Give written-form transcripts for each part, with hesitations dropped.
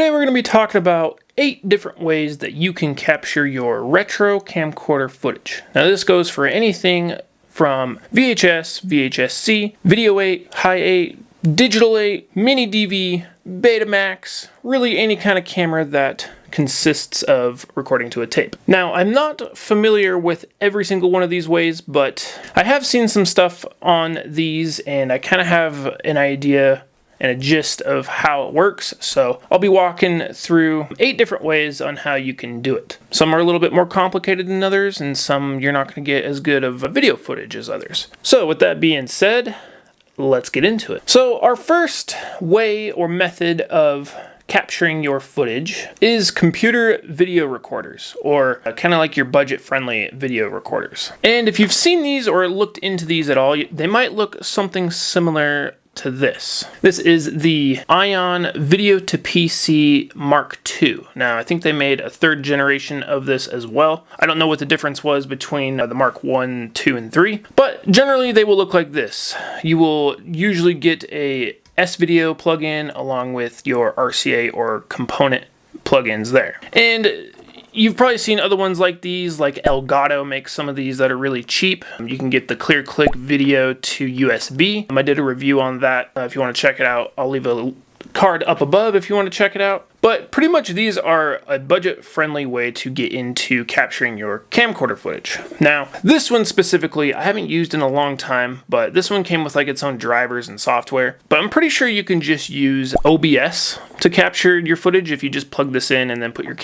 Today we're going to be talking about 8 different ways that you can capture your retro camcorder footage. Now this goes for anything from VHS, VHS-C, Video 8, High 8, Digital 8, Mini DV, Betamax, really any kind of camera that consists of recording to a tape. Now, I'm not familiar with every single one of these ways, but I have seen some stuff on these and I kind of have an idea and a gist of how it works. So I'll be walking through 8 different ways on how you can do it. Some are a little bit more complicated than others, and some you're not going to get as good of video footage as others. So with that being said, let's get into it. So our first way or method of capturing your footage is computer video recorders, or kind of like your budget-friendly video recorders. And if you've seen these or looked into these at all, they might look something similar to this. This is the Ion Video to PC Mark II. Now, I think they made a 3rd generation of this as well. I don't know what the difference was between the Mark 1, 2, and 3, but generally they will look like this. You will usually get a S-Video plugin along with your RCA or component plugins there. And you've probably seen other ones like these, like Elgato makes some of these that are really cheap. You can get the ClearClick Video to USB. I did a review on that. If you want to check it out, I'll leave a card up above if you want to check it out. But pretty much these are a budget-friendly way to get into capturing your camcorder footage. Now, this one specifically, I haven't used in a long time, but this one came with like its own drivers and software. But I'm pretty sure you can just use OBS to capture your footage if you just plug this in and then plug your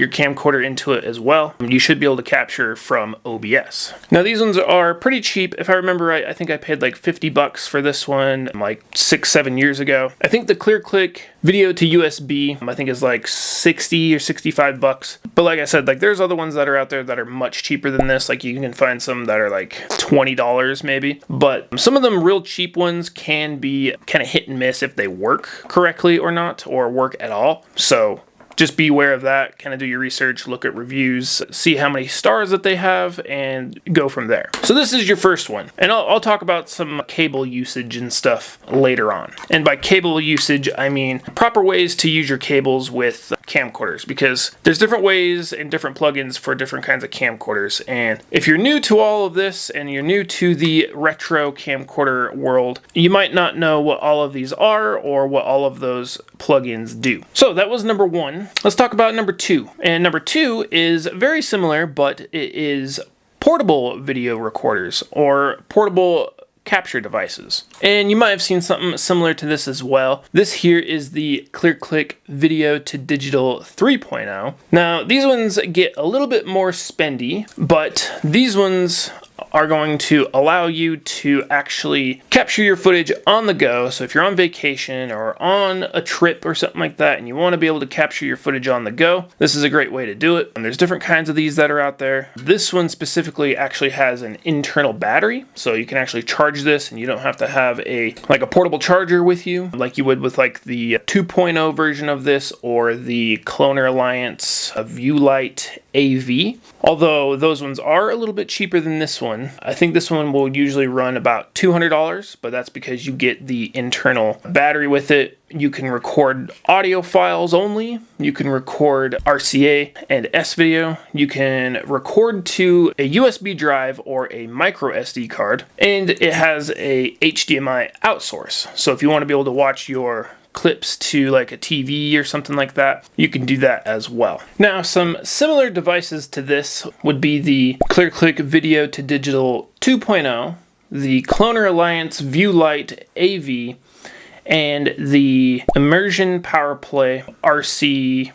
camcorder into it as well. You should be able to capture from OBS. Now, these ones are pretty cheap. If I remember right, I think I paid like $50 for this one like 6-7 years ago. I think the ClearClick Video to USB, I think is like 60 or 65 bucks. But like I said, like there's other ones that are out there that are much cheaper than this. Like you can find some that are like $20 maybe. But some of them real cheap ones can be kind of hit and miss if they work correctly or not, or work at all. So just be aware of that, kind of do your research, look at reviews, see how many stars that they have, and go from there. So this is your first one. And I'll talk about some cable usage and stuff later on. And by cable usage, I mean proper ways to use your cables with camcorders, because there's different ways and different plugins for different kinds of camcorders. And if you're new to all of this and you're new to the retro camcorder world, you might not know what all of these are or what all of those plugins do. So that was number 1. Let's talk about number 2. And number 2 is very similar, but it is portable video recorders or portable capture devices. And you might have seen something similar to this as well. This here is the ClearClick Video to Digital 3.0. Now, these ones get a little bit more spendy, but these ones are going to allow you to actually capture your footage on the go. So if you're on vacation or on a trip or something like that and you want to be able to capture your footage on the go, this is a great way to do it. And there's different kinds of these that are out there. This one specifically actually has an internal battery, so you can actually charge this and you don't have to have a portable charger with you like you would with like the 2.0 version of this or the Cloner Alliance Viewlight AV. Although those ones are a little bit cheaper than this one. I think this one will usually run about $200, but that's because you get the internal battery with it. You can record audio files only. You can record RCA and S-Video. You can record to a USB drive or a micro SD card. And it has a HDMI outsource. So if you want to be able to watch your clips to like a TV or something like that, you can do that as well. Now, some similar devices to this would be the ClearClick Video to Digital 2.0, the Cloner Alliance Viewlight AV, and the Immersion PowerPlay RC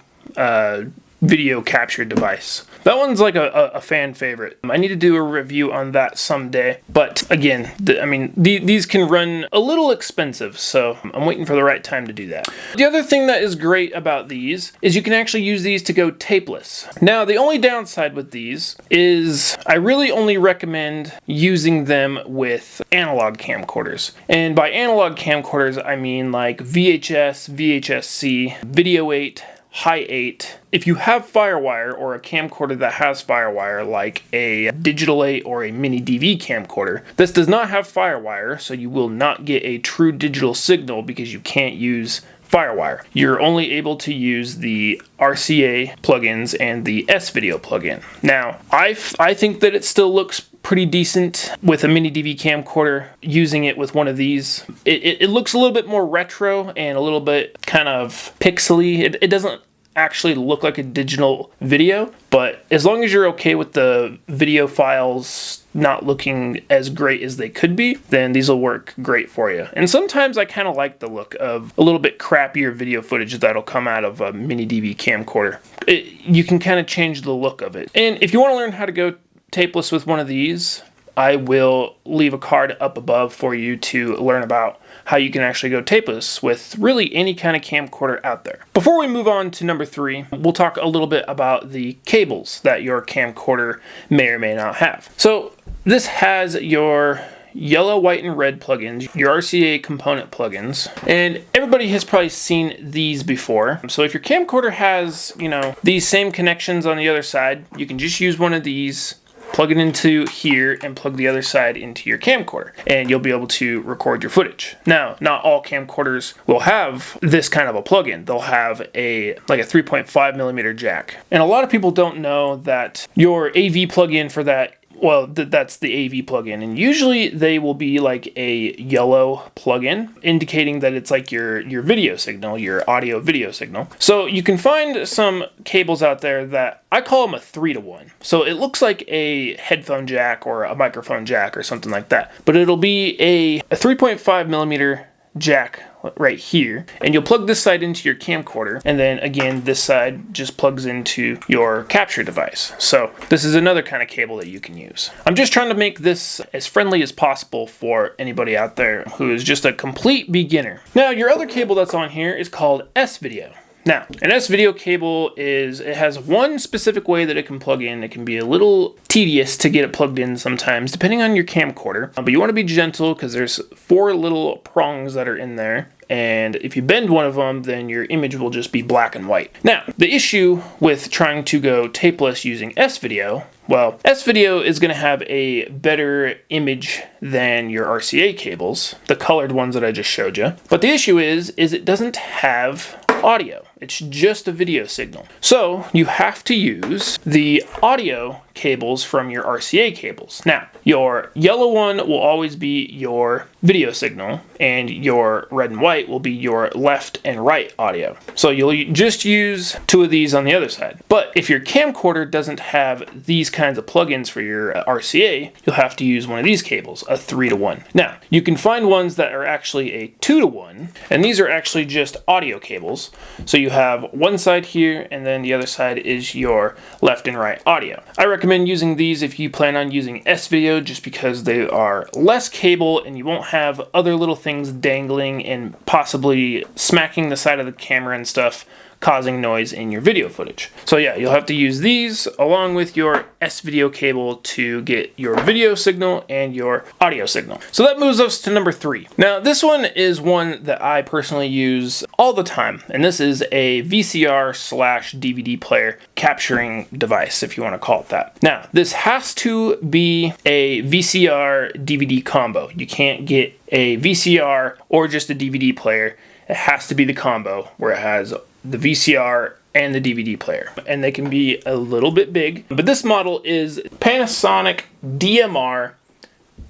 video capture device. That one's like a fan favorite. I need to do a review on that someday. But again, these can run a little expensive, so I'm waiting for the right time to do that. The other thing that is great about these is you can actually use these to go tapeless. Now, the only downside with these is I really only recommend using them with analog camcorders. And by analog camcorders, I mean like VHS, VHS-C, Video 8, High 8. If you have Firewire or a camcorder that has Firewire, like a Digital 8 or a Mini DV camcorder, this does not have Firewire, so you will not get a true digital signal because you can't use FireWire. You're only able to use the RCA plugins and the S-Video plugin. Now, I think that it still looks pretty decent with a mini DV camcorder using it with one of these. It looks a little bit more retro and a little bit kind of pixely. It doesn't actually look like a digital video, but as long as you're okay with the video files not looking as great as they could be, then these will work great for you. And sometimes I kind of like the look of a little bit crappier video footage that'll come out of a mini DV camcorder. You can kind of change the look of it. And if you want to learn how to go tapeless with one of these, I will leave a card up above for you to learn about how you can actually go tapeless with really any kind of camcorder out there. Before we move on to number 3, we'll talk a little bit about the cables that your camcorder may or may not have. So this has your yellow, white, and red plugins, your RCA component plugins, and everybody has probably seen these before. So if your camcorder has, these same connections on the other side, you can just use one of these, plug it into here, and plug the other side into your camcorder, and you'll be able to record your footage. Now, not all camcorders will have this kind of a plug-in. They'll have like a 3.5mm jack. And a lot of people don't know that your AV plug-in for that, well, that's the AV plugin, and usually they will be like a yellow plugin, indicating that it's like your video signal, your audio video signal. So you can find some cables out there that I call them a 3-to-1. So it looks like a headphone jack or a microphone jack or something like that, but it'll be a 3.5mm jack right here, and you'll plug this side into your camcorder, and then again this side just plugs into your capture device. So this is another kind of cable that you can use. I'm just trying to make this as friendly as possible for anybody out there who is just a complete beginner. Now, your other cable that's on here is called S-Video. Now, an S-Video cable it has one specific way that it can plug in. It can be a little tedious to get it plugged in sometimes, depending on your camcorder. But you want to be gentle because there's 4 little prongs that are in there. And if you bend one of them, then your image will just be black and white. Now, the issue with trying to go tapeless using S-Video, well, S-Video is going to have a better image than your RCA cables, the colored ones that I just showed you. But the issue is it doesn't have audio. It's just a video signal. So you have to use the audio cables from your RCA cables. Now, your yellow one will always be your video signal, and your red and white will be your left and right audio. So you'll just use 2 of these on the other side. But if your camcorder doesn't have these kinds of plugins for your RCA, you'll have to use one of these cables, a 3-to-1. Now, you can find ones that are actually a 2-to-1, and these are actually just audio cables. So you have one side here, and then the other side is your left and right audio. I recommend using these if you plan on using S-Video, just because they are less cable and you won't have other little things dangling and possibly smacking the side of the camera and stuff, causing noise in your video footage. So yeah, you'll have to use these along with your S-Video cable to get your video signal and your audio signal. So that moves us to number 3. Now, this one is one that I personally use all the time, and this is a VCR/DVD player capturing device, if you want to call it that. Now, this has to be a VCR DVD combo. You can't get a VCR or just a DVD player. It has to be the combo where it has the VCR and the DVD player, and they can be a little bit big. But this model is Panasonic DMR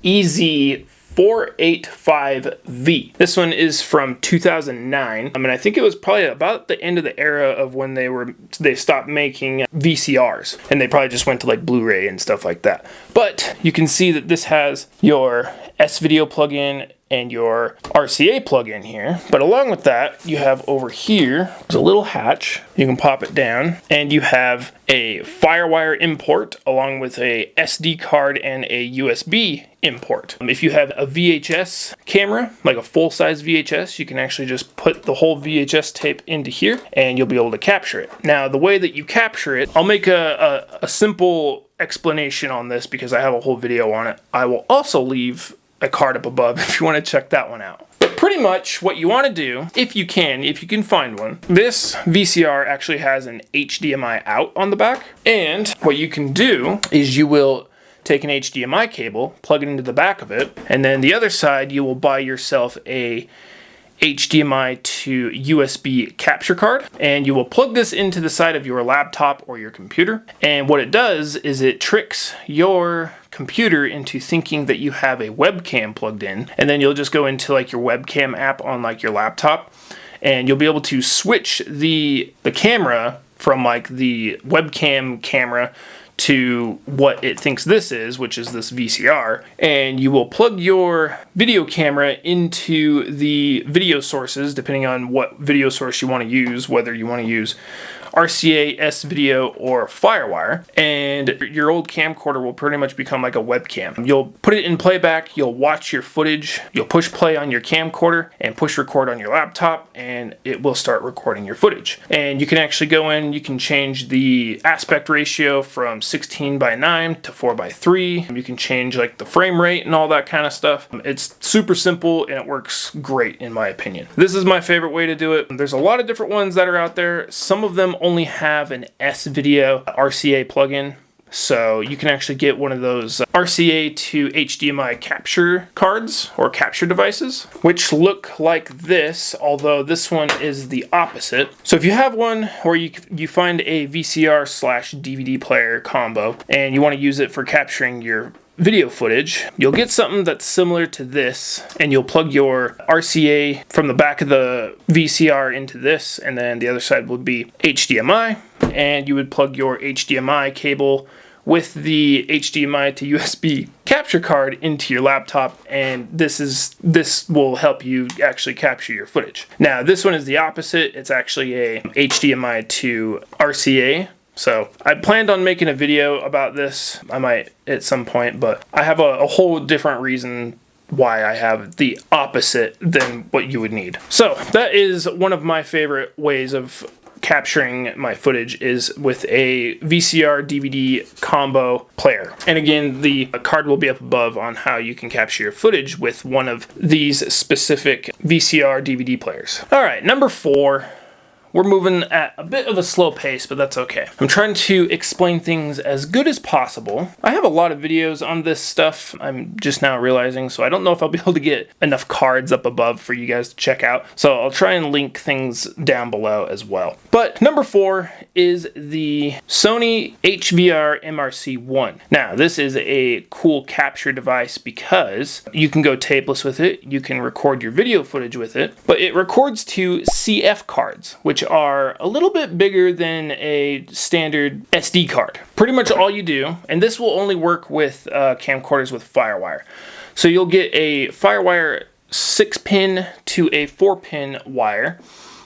EZ485V. This one is from 2009. I mean, I think it was probably about the end of the era of when they stopped making VCRs, and they probably just went to like Blu-ray and stuff like that. But you can see that this has your S-Video plugin and your RCA plug-in here. But along with that, you have over here, there's a little hatch. You can pop it down, and you have a FireWire import along with a SD card and a USB import. If you have a VHS camera, like a full-size VHS, you can actually just put the whole VHS tape into here, and you'll be able to capture it. Now, the way that you capture it, I'll make a simple explanation on this because I have a whole video on it. I will also leave a card up above if you want to check that one out. But pretty much what you want to do, if you can find one, this VCR actually has an HDMI out on the back, and what you can do is you will take an HDMI cable, plug it into the back of it, and then the other side you will buy yourself a HDMI to USB capture card, and you will plug this into the side of your laptop or your computer. And what it does is it tricks your computer into thinking that you have a webcam plugged in, and then you'll just go into like your webcam app on like your laptop, and you'll be able to switch the camera from like the webcam camera to what it thinks this is, which is this VCR, and you will plug your video camera into the video sources, depending on what video source you want to use, whether you want to use RCA, S-Video, or Firewire, and your old camcorder will pretty much become like a webcam. You'll put it in playback, you'll watch your footage, you'll push play on your camcorder and push record on your laptop, and it will start recording your footage. And you can actually go in, you can change the aspect ratio from 16:9 to 4:3. You can change like the frame rate and all that kind of stuff. It's super simple and it works great in my opinion. This is my favorite way to do it. There's a lot of different ones that are out there. Some of them only have an S-Video RCA plugin, so you can actually get one of those RCA to HDMI capture cards or capture devices, which look like this, although this one is the opposite. So if you have one, or you find a VCR/DVD player combo and you want to use it for capturing your video footage, you'll get something that's similar to this, and you'll plug your RCA from the back of the VCR into this, and then the other side would be HDMI, and you would plug your HDMI cable with the HDMI to USB capture card into your laptop, and this will help you actually capture your footage. Now this one is the opposite. It's actually a HDMI to RCA. So I planned on making a video about this. I might at some point, but I have a whole different reason why I have the opposite than what you would need. So that is one of my favorite ways of capturing my footage, is with a VCR DVD combo player. And again, the card will be up above on how you can capture your footage with one of these specific VCR DVD players. All right, number 4. We're moving at a bit of a slow pace, but that's okay. I'm trying to explain things as good as possible. I have a lot of videos on this stuff, I'm just now realizing, so I don't know if I'll be able to get enough cards up above for you guys to check out. So I'll try and link things down below as well. But number 4 is the Sony HVR MRC1. Now, this is a cool capture device because you can go tapeless with it, you can record your video footage with it, but it records to CF cards, which are a little bit bigger than a standard SD card. Pretty much all you do, and this will only work with camcorders with Firewire. So you'll get a Firewire 6-pin to a 4-pin wire.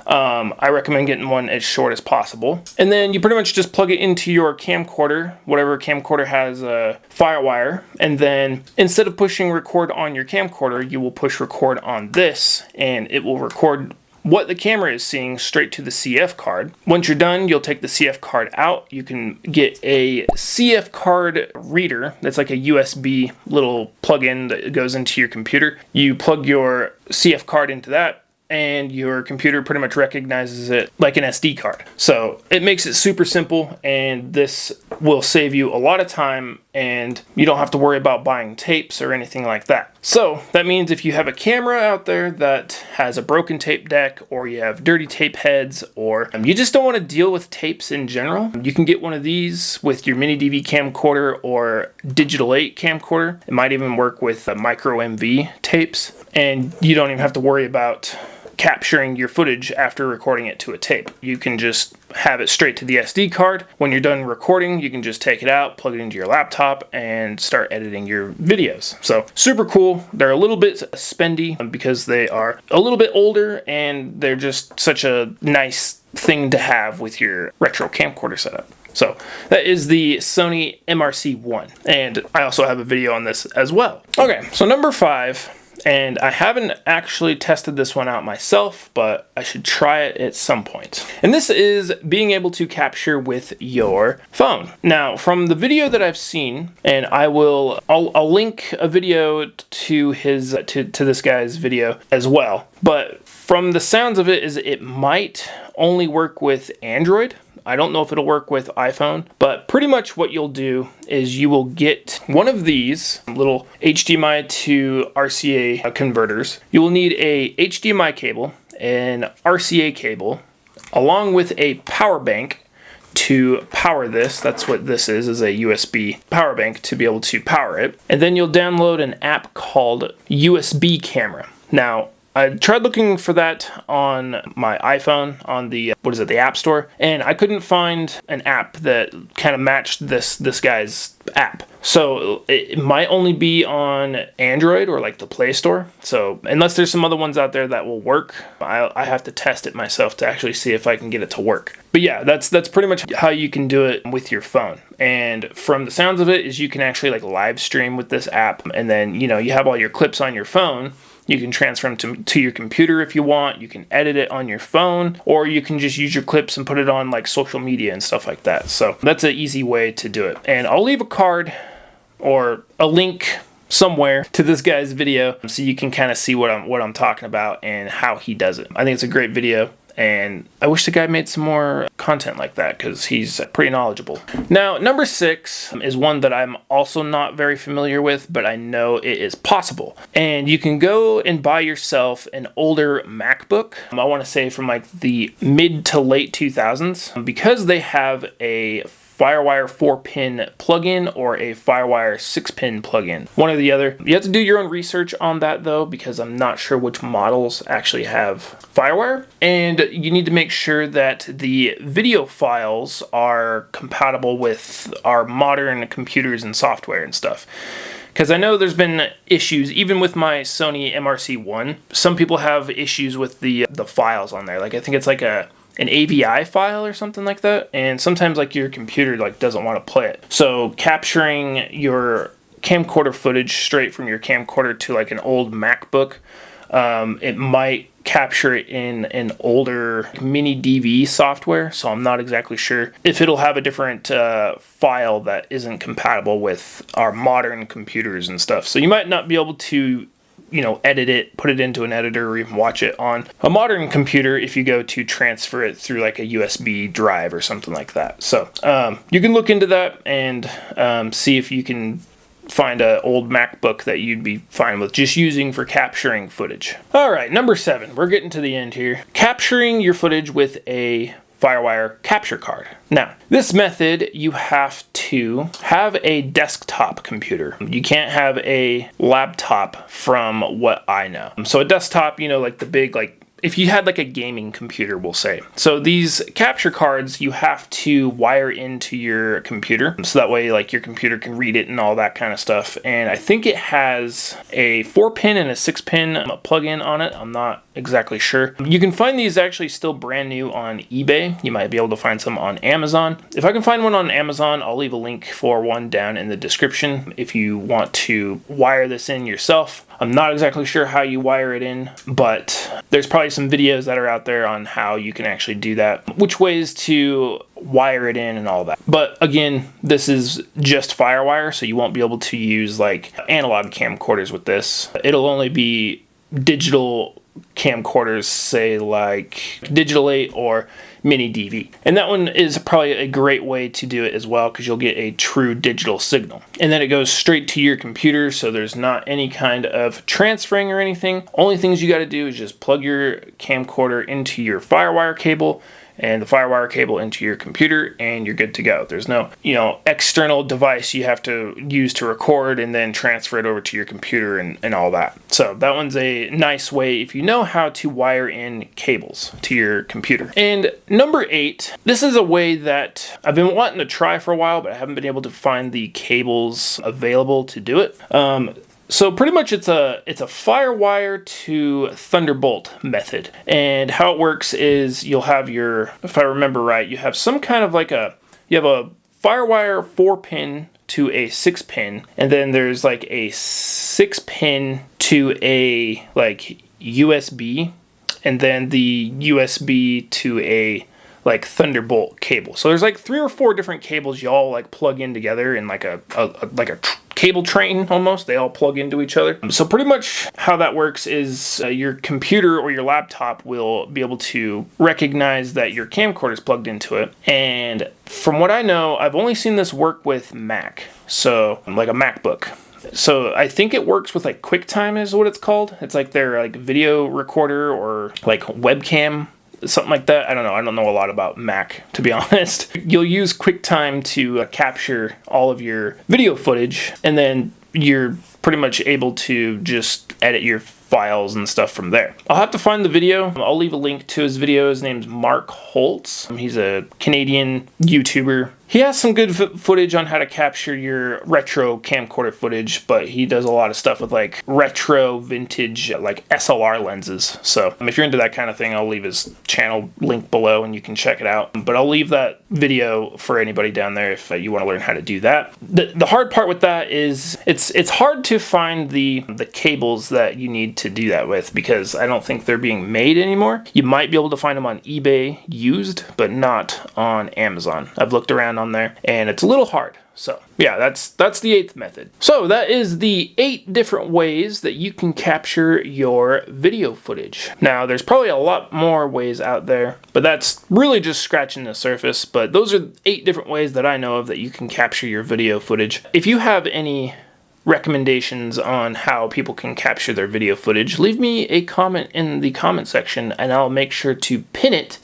I recommend getting one as short as possible. And then you pretty much just plug it into your camcorder, whatever camcorder has a Firewire, and then instead of pushing record on your camcorder, you will push record on this, and it will record what the camera is seeing straight to the CF card. Once you're done, you'll take the CF card out. You can get a CF card reader that's like a USB little plug-in that goes into your computer. You plug your CF card into that, and your computer pretty much recognizes it like an SD card. So it makes it super simple, and this will save you a lot of time, and you don't have to worry about buying tapes or anything like that. So that means if you have a camera out there that has a broken tape deck, or you have dirty tape heads, or you just don't want to deal with tapes in general, you can get one of these with your mini DV camcorder or digital 8 camcorder. It might even work with micro MV tapes, and you don't even have to worry about capturing your footage after recording it to a tape. You can just have it straight to the SD card. When you're done recording, you can just take it out, plug it into your laptop, and start editing your videos. So super cool. They're a little bit spendy because they are a little bit older, and they're just such a nice thing to have with your retro camcorder setup. So that is the Sony MRC1, and I also have a video on this as well. Okay, so number 5. And I haven't actually tested this one out myself, but I should try it at some point. And this is being able to capture with your phone. Now, from the video that I've seen, and I'll link a video to this guy's video as well. But from the sounds of it, is it might only work with Android. I don't know if it'll work with iPhone, but pretty much what you'll do is you will get one of these little HDMI to RCA converters. You will need a HDMI cable, an RCA cable, along with a power bank to power this. That's what this is a USB power bank to be able to power it. And then you'll download an app called USB Camera. Now, I tried looking for that on my iPhone on the, the App Store, and I couldn't find an app that kind of matched this guy's app. So it might only be on Android or like the Play Store. So unless there's some other ones out there that will work, I have to test it myself to actually see if I can get it to work. But yeah, that's pretty much how you can do it with your phone. And from the sounds of it is you can actually like live stream with this app, and then you have all your clips on your phone. You can transfer them to your computer if you want. You can edit it on your phone, or you can just use your clips and put it on like social media and stuff like that. So that's an easy way to do it. And I'll leave a card or a link somewhere to this guy's video so you can kind of see what I'm talking about and how he does it. I think it's a great video, and I wish the guy made some more content like that because he's pretty knowledgeable. Now, number 6 is one that I'm also not very familiar with, but I know it is possible. And you can go and buy yourself an older MacBook. I want to say from like the mid to late 2000s, because they have a FireWire 4-pin plug-in or a FireWire 6-pin plug-in. One or the other. You have to do your own research on that though, because I'm not sure which models actually have FireWire. And you need to make sure that the video files are compatible with our modern computers and software and stuff. Because I know there's been issues, even with my Sony VRC1. Some people have issues with the files on there. Like I think it's like an AVI file or something like that, and sometimes like your computer like doesn't want to play it. So capturing your camcorder footage straight from your camcorder to like an old MacBook, it might capture it in an older mini DV software, so I'm not exactly sure if it'll have a different file that isn't compatible with our modern computers and stuff. So you might not be able to edit it, put it into an editor, or even watch it on a modern computer if you go to transfer it through like a USB drive or something like that. So you can look into that and see if you can find an old MacBook that you'd be fine with just using for capturing footage. All right, number 7, we're getting to the end here. Capturing your footage with a FireWire capture card. Now, this method, you have to have a desktop computer. You can't have a laptop from what I know. So a desktop, like the big, like if you had like a gaming computer, we'll say. So these capture cards, you have to wire into your computer. So that way like your computer can read it and all that kind of stuff. And I think it has a 4-pin and a 6-pin plug-in on it. I'm not exactly sure. You can find these actually still brand new on eBay. You might be able to find some on Amazon. If I can find one on Amazon, I'll leave a link for one down in the description if you want to wire this in yourself. I'm not exactly sure how you wire it in, but there's probably some videos that are out there on how you can actually do that, which ways to wire it in and all that. But again, this is just FireWire, so you won't be able to use like analog camcorders with this. It'll only be digital camcorders, say like Digital 8 or Mini DV. And that one is probably a great way to do it as well, because you'll get a true digital signal. And then it goes straight to your computer, so there's not any kind of transferring or anything. Only things you got to do is just plug your camcorder into your FireWire cable and the FireWire cable into your computer, and you're good to go. There's no, external device you have to use to record and then transfer it over to your computer and all that. So that one's a nice way if you know how to wire in cables to your computer. And number 8, this is a way that I've been wanting to try for a while, but I haven't been able to find the cables available to do it. So pretty much it's a FireWire to Thunderbolt method. And how it works is you'll have your, if I remember right, you have some kind of like you have a FireWire 4-pin to a 6-pin, and then there's like a 6-pin to a like USB, and then the USB to a like Thunderbolt cable. So there's like 3 or 4 different cables you all like plug in together in like a cable train almost. They all plug into each other. So pretty much how that works is your computer or your laptop will be able to recognize that your camcorder is plugged into it. And from what I know, I've only seen this work with Mac, so like a MacBook. So I think it works with like QuickTime is what it's called. It's like their like video recorder or like webcam, something like that. I don't know. I don't know a lot about Mac, to be honest. You'll use QuickTime to capture all of your video footage, and then you're pretty much able to just edit your files and stuff from there. I'll have to find the video. I'll leave a link to his video. His name's Mark Holtz. He's a Canadian YouTuber. He has some good footage on how to capture your retro camcorder footage, but he does a lot of stuff with like retro vintage like SLR lenses. So if you're into that kind of thing, I'll leave his channel link below and you can check it out. But I'll leave that video for anybody down there if you want to learn how to do that. The hard part with that is it's hard to find the cables that you need to do that with, because I don't think they're being made anymore. You might be able to find them on eBay used, but not on Amazon. I've looked around on there and it's a little hard. So yeah, that's the 8th method. So that is the 8 different ways that you can capture your video footage. Now there's probably a lot more ways out there, but that's really just scratching the surface. But those are 8 different ways that I know of that you can capture your video footage. If you have any recommendations on how people can capture their video footage, leave me a comment in the comment section and I'll make sure to pin it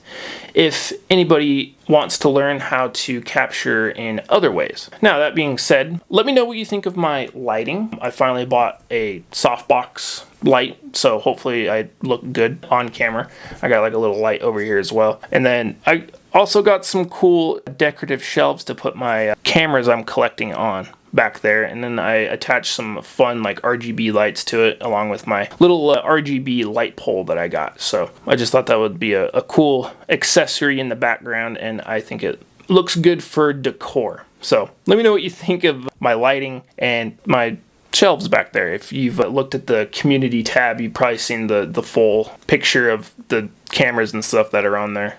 if anybody wants to learn how to capture in other ways. Now that being said, let me know what you think of my lighting. I finally bought a softbox light, so hopefully I look good on camera. I got like a little light over here as well. And then I also got some cool decorative shelves to put my cameras I'm collecting on back there, and then I attached some fun like RGB lights to it along with my little RGB light pole that I got. So I just thought that would be a cool accessory in the background, and I think it looks good for decor. So let me know what you think of my lighting and my shelves back there. If you've looked at the community tab, you've probably seen the full picture of the cameras and stuff that are on there.